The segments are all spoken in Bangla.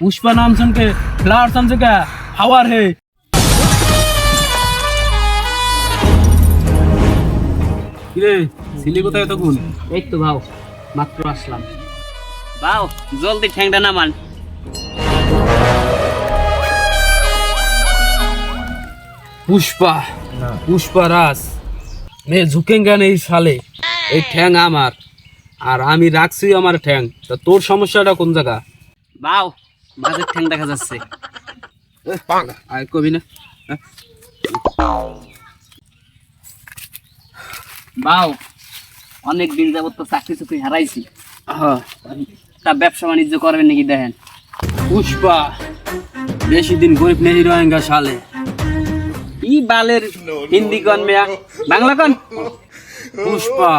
पुष्पा नाम सुन के फ्लावर समझ क्या हवार है। কিরে সিলি কোথায় তখন? এই তো ভাও মাত্র আসলাম। ভাও জলদি ঠ্যাংটা নামান। पुष्पा पुष्पा राज मैं झुकेंगा नहीं साले এই ঠ্যাং আমার আর আমি রাখছি আমার ঠ্যাং তা তোর সমস্যাটা কোন জায়গা? ভাও মাঝের ঠ্যাং দেখা যাচ্ছে। আয় কবি না ভাও অনেক দিন যাবত তো চাকরি চুকরি হারাইছি, হ্যাঁ তা ব্যবসা বাণিজ্য করবেন নাকি দেখেন। पुष्पा বেশি দিন গরিব নেই রয়েঙ্গা সালে। ই বালের হিন্দি কন মেয়া বাংলা কন। पुष्पा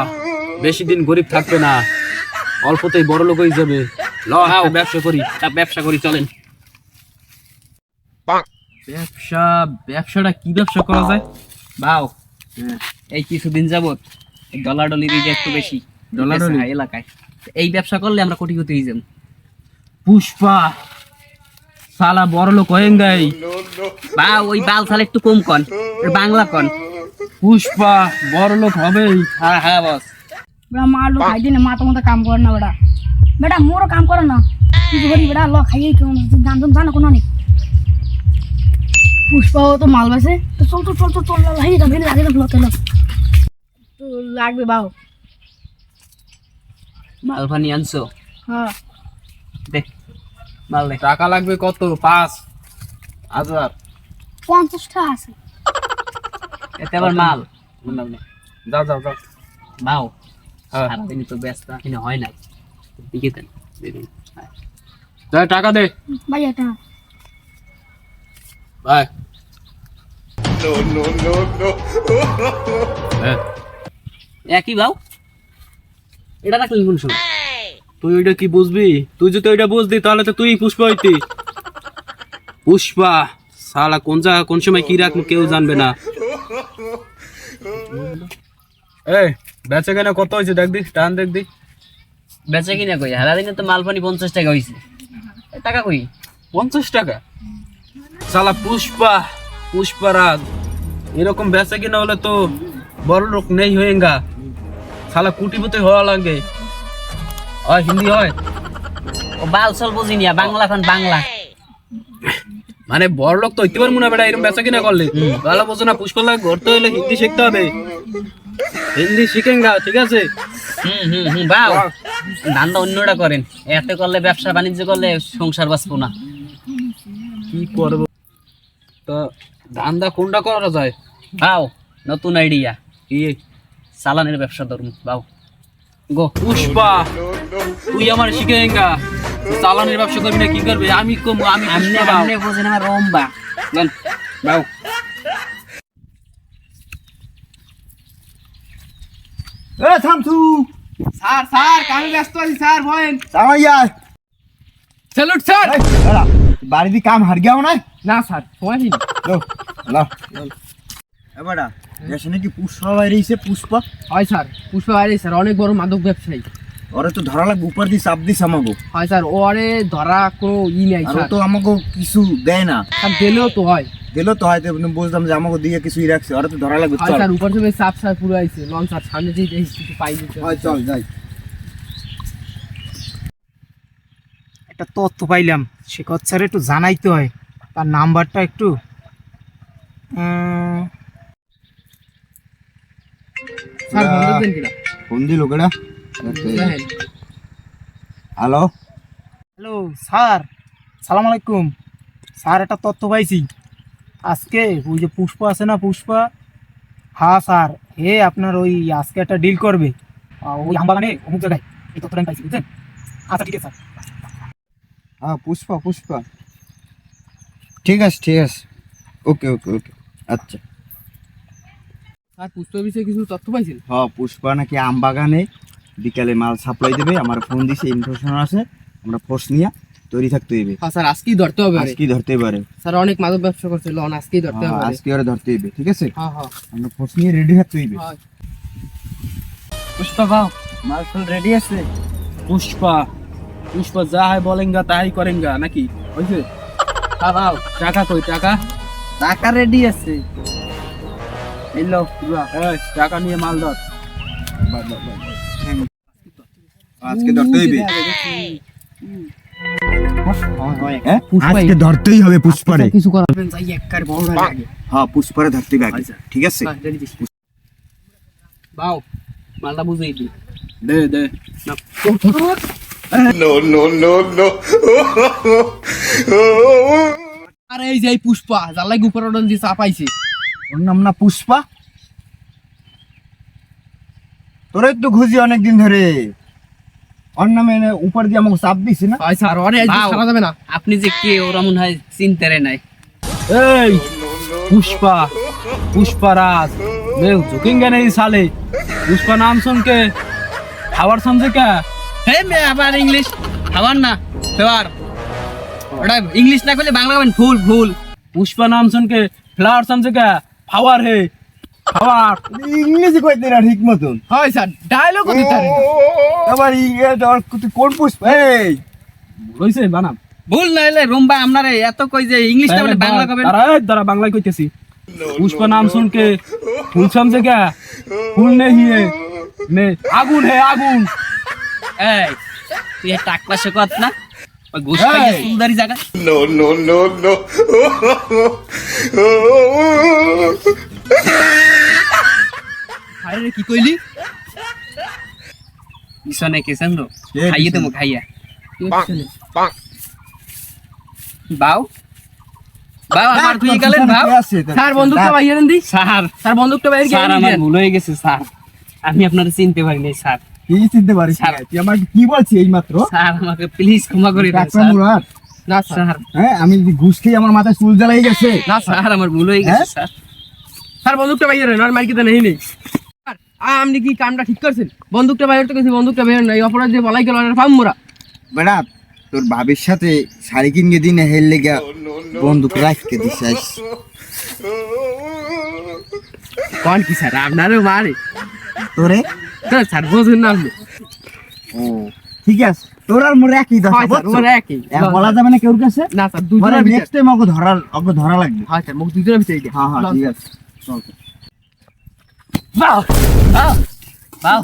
বেশি দিন গরিব থাকবে না, অল্পতেই বড় লোক হয়ে যাবে। ল হাও। ব্যবসা করি। তা ব্যবসা করি চলেন। ব্যবসা ব্যবসাটা কি ব্যবসা করা যায়? ভাও এই কিছুদিন যাবত ডলাডলি রেট একটু বেশি ডলাডলি? হ্যাঁ, এলাকায় এই ব্যবসা করলে আমরা কোটি কোটি হয়ে যাব। पुष्पा সালা বড় লোক হয়েঙ্গাই। বা ওই বাল ছালে একটু কম কন, বাংলা কন। पुष्पा বড় লোক হবেই। হ্যাঁ হ্যাঁ বস। बेटा मार लो खाई देना माता माता काम करना बेटा बेटा मोरो काम करो ना तू बड़ी बेटा लो खाइए क्यों दाम तुम जाना कोनो नहीं पुष्पा हो तो माल वैसे तो चल ला ही तभी लागे तो फ्लोट लो तो लाग बे बाओ মাল ফানি আনছো? हां দেখ মাল দেখ। টাকা লাগবে কত? 5,000। 50 টা আছে এতে আবার মাল যাও যাও যাও। ভাও হ্যাঁ। সারাদিন তো ব্যস্ত কিনা হয় না, দিকে দেন দিন। যা টাকা দে भाई এটা ভাই। একই ভাও এটা রাখলেন কোন সময়? তুই ওইটা কি বুঝবি? তুই যদি ওইটা বুঝতি তাহলে তো তুই পুষ্পা হইতি। পুষ্পা সালা কোন জায়গা কোন সময় কি রাখবো কেউ জানবে না। এই বেচে কেনা কত হয়েছে দেখ দি, টান দেখ দি। বেচে কিনা কই সারাদিনে তো মাল পানি 50 টাকা হয়েছে, টাকা কই? 50 টাকা? সালা পুষ্পা পুষ্পা রাজ এরকম বেচে কিনা হলে তো বড় লোক নেই হয়েঙ্গা। সালা কুটিপতি হওয়া লাগে। হয় হিন্দি হয় ও বাল চল বুঝিনি, বাংলা খান বাংলা। মানে বড় লোক তো হইতে পারবো না বেটা এরকম বেচা কিনা করলে। ভালো বোঝো না, পুষ্পা লাগে ঘুরতে হইলে হিন্দি শিখতে হবে। হিন্দি শিখেঙ্গা ঠিক আছে? বাও ধান্দা অন্যটা করেন, এতে করলে ব্যবসা বাণিজ্য করলে সংসার বাঁচবো না। কি করবো তো? ধান্দা কোনটা করা যায়? বাও নতুন আইডিয়া, কি? চালানের ব্যবসা ধরুন বাও। গো পুষ্পা তুই আমার শিখেঙ্গা চালানের ব্যবসা করবি না কি করবি? আমি কম আমি আমনে পুষ্পা বাও। আমনে বোঝেন আমার রম্বা নেন বাও। এ থামছু স্যার স্যার আমি ব্যস্ত আছি স্যার বলেন। সামাইয়া স্যালুট স্যার। এরা বাড়িতে কাম হার গেও না না স্যার সময় নেই। লো লো এবারে দেশে নাকি পুষ্পা বাইরেছে। পুষ্পা হয় স্যার পুষ্পা বাইরে স্যার অনেক বড় মাদক ব্যবসায়ী। ওরে তো ধরা লাগবে, উপর দিয়ে চাপ দিস আমাকে। হয় স্যার ওরে ধরা কোনো নেই আর ও তো আমাকে কিছু দেয় না। স্যার দিলেও তো হয়। দিল তো হয়তো বুঝলাম যে আমাকে দিয়ে কিছুই রাখছে। ওরা তো ধরা লাগবে। চল উপর থেকে চাপ স্যার পুরো আইছে লঞ্চ স্যার সামনে যেই কিছু পাই দিতে হয়, চল যাই। একটা তথ্য পাইলাম, শেখর স্যার একটু জানাইতে হয়, তার নাম্বারটা একটু স্যার বন্ধ দেন কিনা? ফোন দিল কেডা? হ্যালো হ্যালো স্যার, সালাম আলাইকুম স্যার। একটা তথ্য পাইছি আজকে, ওই যে পুষ্পা আছে না পুষ্পা, হ্যাঁ স্যার আপনার ওই আজকে একটা ডিল করবে ওই আমবাগানে অমুক জায়গায়। এই তথ্যটা আমি পাইছি বুঝছেন? আচ্ছা ঠিক আছে স্যার। হ্যাঁ পুষ্পা পুষ্পা ঠিক আছে ঠিক আছে, ওকে ওকে ওকে আচ্ছা। স্যার পুষ্পা বিষয়ে কিছু তথ্য পাইছেন? হ্যাঁ পুষ্পা নাকি আম বাগানে বিকালে মাল সাপ্লাই দেবে। আমার ফোন দিছে, ইনফরমেশন আছে। আমরা ফোর্স নিয়ে তৈরি থাকতে হইবে। হ্যাঁ স্যার আজকেই ধরতে হবে। আজকেই ধরতে পারে স্যার অনেক মাদক ব্যবসা করছে, লন আজকেই ধরতে হবে। আজকে ওরা ধরতে হইবে ঠিক আছে? হ্যাঁ হ্যাঁ আমরা ফোর্স নিয়ে রেডি থাকতে হইবে। পুষ্পা বাও মাল ফাল রেডি আছে? পুষ্পা পুষ্পা যা হয় বলেঙ্গা তাই করেঙ্গা নাকি হয়েছে? বাউ টাকা কই টাকা? টাকা রেডি আছে। এলো এই, টাকা নিয়ে মাল ধর। আজকে ধরতে হইবে হ্যাঁ? পুষ্পাই। আজকে ধরতেই হবে পুষ্পারে। কিছু করবেন যাই একবার বড় লাগে। হ্যাঁ পুষ্পারে ধরতে হবে আগে। ঠিক আছে বাউ মালটা বুঝেই দি। দে দে না। আর এই যে এই পুষ্পা জালাই উপর ওডন যে চাপাইছে। ওর নাম না পুষ্পা? তোর একটু খুঁজি অনেকদিন ধরে, ওর নামে এনে উপর দিয়ে আমাকে চাপ দিছি না। ভাই স্যার ওরে আজকে বাউ। ছাড়া যাবে না। আপনি যে কে ওরা মনে হয় চিনতে নাই। এই पुष्पा पुष्पराज मैं झुकेंगे नहीं साले। पुष्पा नाम सुन के खबर समझे क्या? হে মে আবার ইংলিশ খাবার না ফেওয়ার ওটা ইংলিশ না করলে বাংলা বলেন ফুল ফুল। पुष्पा नाम सुन के फ्लावर समझे क्या? फ्लावर है फ्लावर। ইংরেজি কইতে না ঠিক মতন। হয় স্যার ডায়লগও দিতে পারে। আবার ইংরেজি আর কোন পুষ্পা? এই হইছে বানাম ভুল না হলে রুম্বা আপনারে এত কই যে ইংলিশটা বলে বাংলা কবেন। दारा बांग्ला কইতেছি। पुष्पा नाम सुन के फूल समझे क्या? फूल नहीं है मैं आगुन है आगुन। এই তুই টাক পাশে কত না ওই গোশত এই। সুন্দরী জায়গা। আরে কি কইলি? পিছনে কেছেন তো কে খাইয়ে পিছনে? দেবো খাইয়া বাউ বাউ আমার তুই গেলেন বাউ। স্যার বন্দুকটা বাইরে দেন দি। স্যার স্যার বন্দুকটা বাইরে স্যার গিয়ে আমার দেন। ভুল হয়ে গেছে স্যার, আমি আপনারা চিনতে পারিনি স্যার। কি চিনতে পারিস? স্যার। তুই আমাকে কি বলছিস এই মাত্র? স্যার আমাকে প্লিজ ক্ষমা করে দেন ডাক্তার স্যার। মুরাদ, না স্যার। স্যার হ্যাঁ আমি ঘুষ খেয়ে আমার মাথায় চুল জ্বালাই গেছে। না স্যার। স্যার আমার ভুল হয়ে গেছে স্যার। স্যার বন্দুকটা বাইরে দেন আর মাইকে দেন নেই। স্যার আপনি কি কামটা ঠিক করছেন? বন্দুকটা বাইরে তো কিছু বন্দুকটা বাইরে নাই অপরাধ দিয়ে বলাই গেল আর পাম মোরা। বেড়া তোর ভাবির সাথে শাড়ি কিনে দিনে হেল লেগে বন্দুক রাখতে দিছিস। কোন কি স্যার আপনারও মারে তোরে তো স্যার বুঝুন না আপনি। ও ঠিক আছে, তোর আর মোর একই দশা হয় স্যার বুঝছো? ওরা একই। এক বলা যাবে না কেউর কাছে। না স্যার মানে দুজনের ভিতরে। নেক্সট টাইম ওকে ধরা লাগবে। হয় স্যার মুখ দুজনের ভিতরে দিয়ে। হ্যাঁ হ্যাঁ ঠিক আছে চল। বাউ বাউ বাউ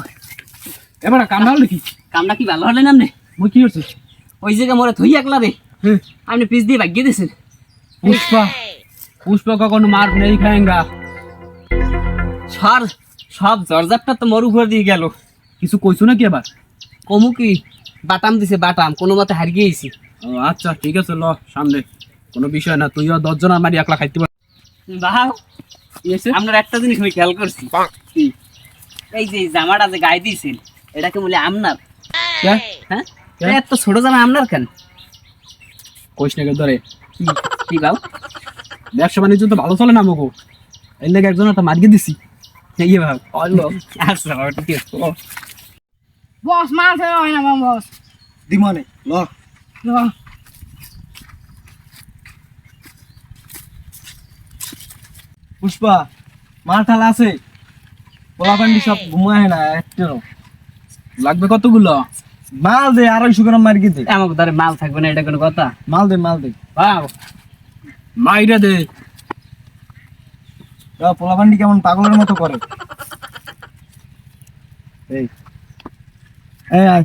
এবার কামড়াল নাকি? কামটা কি ভালো হলেন আপনি? মুই কি করছিস? ওই জায়গা মোরে থই একলা রে হ্যাঁ। আপনি পিস দিয়ে ভাগিয়ে দিয়েছেন। पुष्पा पुष्पा का कोनो मार नहीं खाएगा। সর সব জর্জারটা তো মোর উপর দিয়ে গেল। কিছু কইছো নাকি আবার? কমু কি বাটাম দিছে বাটাম কোনো মতে হার গিয়েছি। ও আচ্ছা ঠিক আছে ল সামনে, কোনো বিষয় না। তুইও 10 জন মারি একলা খাইতে পার। বাউ আপনার একটা জিনিস আমি খেয়াল করছি। কি? এই যে জামাটা যে গায়ে দিয়েছেন এটাকে বলে আপনার? কে? হ্যাঁ কে? এত ছোট জামা আপনার কেন? কইস না ধরে কি কি বাউ ব্যবসা বাণিজ্য তো ভালো চলে না মগো, এর লেগে একজন একটা মার্কে দিছি। এই বাউ অল্লো আচ্ছা বাউ ঠিক আছে। বস মাল ফেরা হয় না বস। দিমনে ল পুষ্পা মাল ঠাল আছে? পোলাপান্ডি সব ঘুমায় না একটু লাগবে কতগুলো? মাল দে 250 গ্রাম মার্কে দে। আমাকে ধরে মাল থাকবে না এটা কোনো কথা? মাল দে বাউ মাইরা দে। পোলাপান্ডি কেমন পাগলের মতো করে। এই এই আয়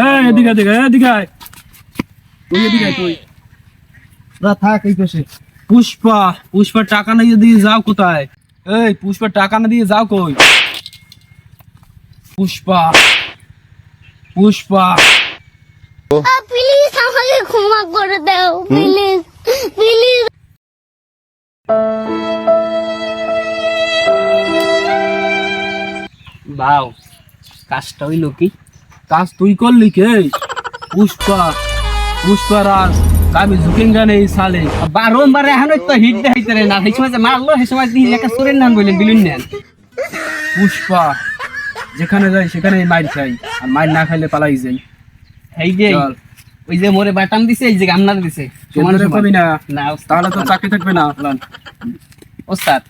এই এদিকে এদিকে এদিকে আয়। তুই এদিকে আয় তুই। না থাক এই পাশে। পুষ্পা পুষ্পা টাকা না দিয়ে যাও কোথায়? এই পুষ্পা টাকা না দিয়ে যাও কই? পুষ্পা পুষ্পা প্লিজ আমাকে ক্ষমা করে দাও প্লিজ প্লিজ। বাউ কাজটা হইলো কি? কাজ তুই করলি কে? পুষ্পা পুষ্পারাজ কামি ঝুঁকেঙ্গা নেই সালে। বারংবার এখন তো হিট দেখাইতে রে না, সেই সময় যে মারলো সেই সময় দিয়ে লেখা চোরের নাম বললেন বিলুন নেন। পুষ্পা যেখানে যাই সেখানে মাইর খাই, আর মাইর না খাইলে পালাই যাই। এই যে চল। ওই যে মোরে বাটাম দিছে এই যে গামলা দিছে সমান কেন্দ্রে সমান। পাবি না, না তাহলে তো চাকরি থাকবে না। ওস্তাদ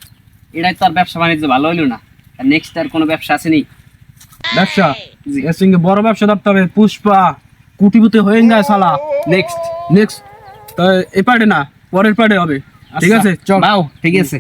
এটাই তো আর ব্যবসা বাণিজ্য ভালো হইলো না। আর নেক্সট আর কোনো ব্যবসা আছে নি? ব্যবসা এর সঙ্গে বড় ব্যবসা ধরতে হবে। পুষ্পা কুটিপতি হয়ে যায় শালা। নেক্সট তা এ পার্টে না, পরের পার্টে হবে, ঠিক আছে? চল। বাউ, ঠিক আছে।